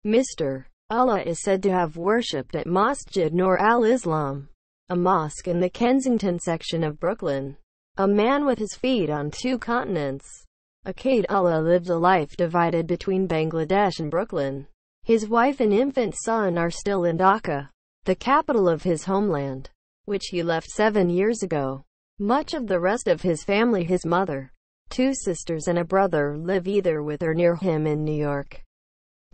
Mr. Allah is said to have worshipped at Masjid Nur al Islam, a mosque in the Kensington section of Brooklyn. A man with his feet on two continents. Akayed Ullah lived a life divided between Bangladesh and Brooklyn. His wife and infant son are still in Dhaka, the capital of his homeland, which he left 7 years ago. Much of the rest of his family, his mother, 2 sisters and a brother, live either with or near him in New York.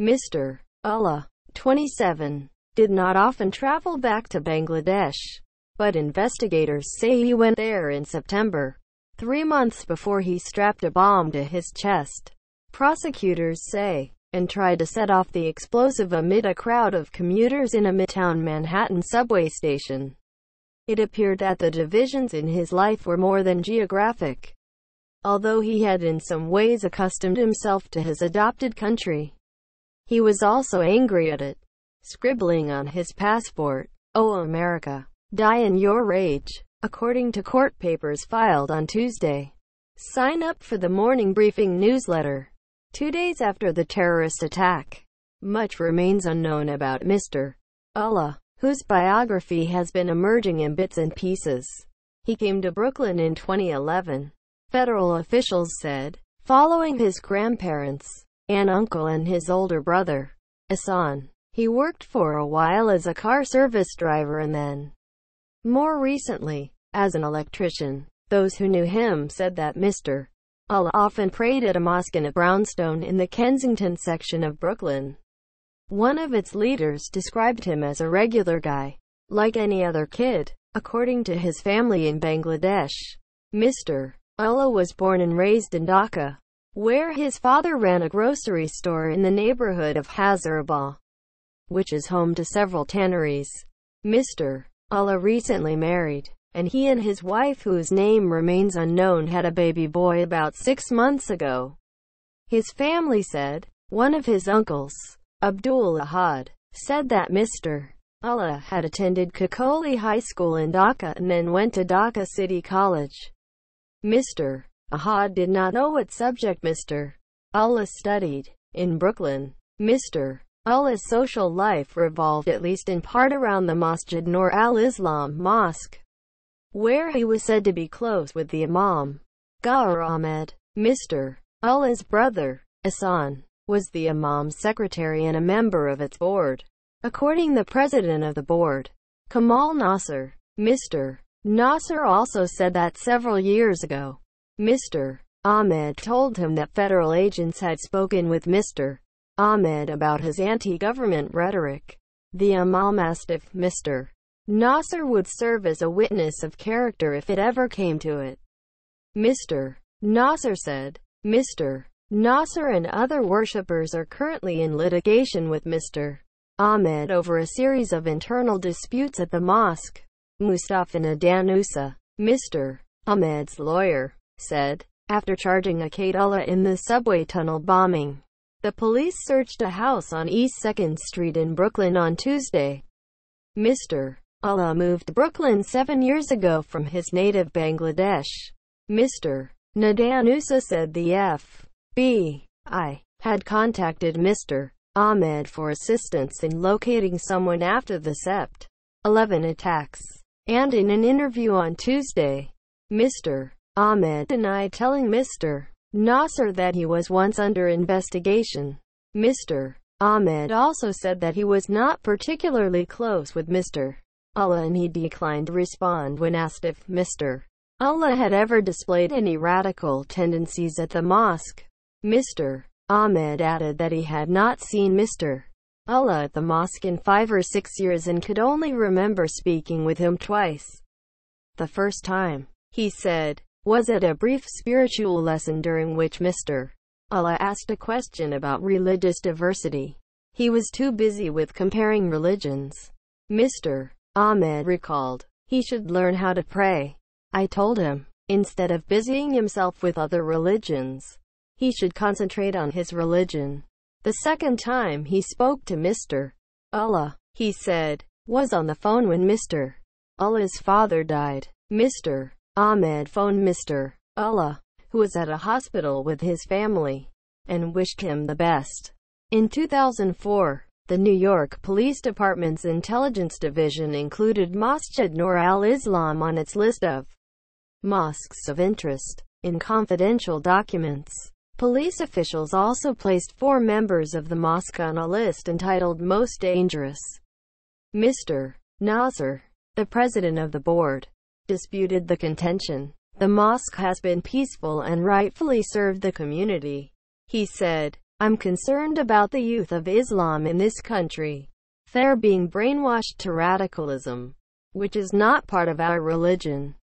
Mr. Allah, 27, did not often travel back to Bangladesh, but investigators say he went there in September, 3 months before he strapped a bomb to his chest, prosecutors say, and tried to set off the explosive amid a crowd of commuters in a Midtown Manhattan subway station. It appeared that the divisions in his life were more than geographic. Although he had in some ways accustomed himself to his adopted country, he was also angry at it, scribbling on his passport, "Oh America, die in your rage," according to court papers filed on Tuesday. Sign up for the Morning Briefing newsletter. 2 days after the terrorist attack, much remains unknown about Mr. Allah, whose biography has been emerging in bits and pieces. He came to Brooklyn in 2011, federal officials said, following his grandparents, an uncle and his older brother, Hassan. He worked for a while as a car service driver and then, more recently, as an electrician. Those who knew him said that Mr. Allah often prayed at a mosque in a brownstone in the Kensington section of Brooklyn. One of its leaders described him as a regular guy, like any other kid, according to his family in Bangladesh. Mr. Allah was born and raised in Dhaka, where his father ran a grocery store in the neighborhood of Hazarabad, which is home to several tanneries. Mr. Allah recently married, and he and his wife, whose name remains unknown, had a baby boy about 6 months ago. His family said. One of his uncles, Abdul Ahad, said that Mr. Allah had attended Kakoli High School in Dhaka and then went to Dhaka City College. Mr. Ahad did not know what subject Mr. Allah studied. In Brooklyn, Mr. Allah's social life revolved at least in part around the Masjid Nur al Islam mosque, where he was said to be close with the Imam, Ghaur Ahmed. Mr. Allah's brother, Hassan, was the Imam's secretary and a member of its board, according to the president of the board, Kamal Nasser. Mr. Nasser also said that several years ago, Mr. Ahmed told him that federal agents had spoken with Mr. Ahmed about his anti-government rhetoric. The Imam asked if Mr. Nasser would serve as a witness of character if it ever came to it. Mr. Nasser said, Mr. Nasser and other worshippers are currently in litigation with Mr. Ahmed over a series of internal disputes at the mosque. Mustafa Nadanusa, Mr. Ahmed's lawyer, said, after charging Akayed Ullah in the subway tunnel bombing, the police searched a house on East 2nd Street in Brooklyn on Tuesday. Mr. Allah moved to Brooklyn 7 years ago from his native Bangladesh. Mr. Nadanusa said the FBI had contacted Mr. Ahmed for assistance in locating someone after the Sept. 11 attacks. And in an interview on Tuesday, Mr. Ahmed denied telling Mr. Nasser that he was once under investigation. Mr. Ahmed also said that he was not particularly close with Mr. Allah and he declined to respond when asked if Mr. Allah had ever displayed any radical tendencies at the mosque. Mr. Ahmed added that he had not seen Mr. Allah at the mosque in 5 or 6 years and could only remember speaking with him twice. The first time, he said, was at a brief spiritual lesson during which Mr. Allah asked a question about religious diversity. He was too busy with comparing religions. Mr. Ahmed recalled, he should learn how to pray. I told him, instead of busying himself with other religions, he should concentrate on his religion. The second time he spoke to Mr. Allah, he said, was on the phone when Mr. Allah's father died. Mr. Ahmed phoned Mr. Allah, who was at a hospital with his family, and wished him the best. In 2004, the New York Police Department's Intelligence Division included Masjid Nur al Islam on its list of mosques of interest. In confidential documents, police officials also placed 4 members of the mosque on a list entitled Most Dangerous. Mr. Nasser, the president of the board, disputed the contention. The mosque has been peaceful and rightfully served the community. He said, "I'm concerned about the youth of Islam in this country. They're being brainwashed to radicalism, which is not part of our religion."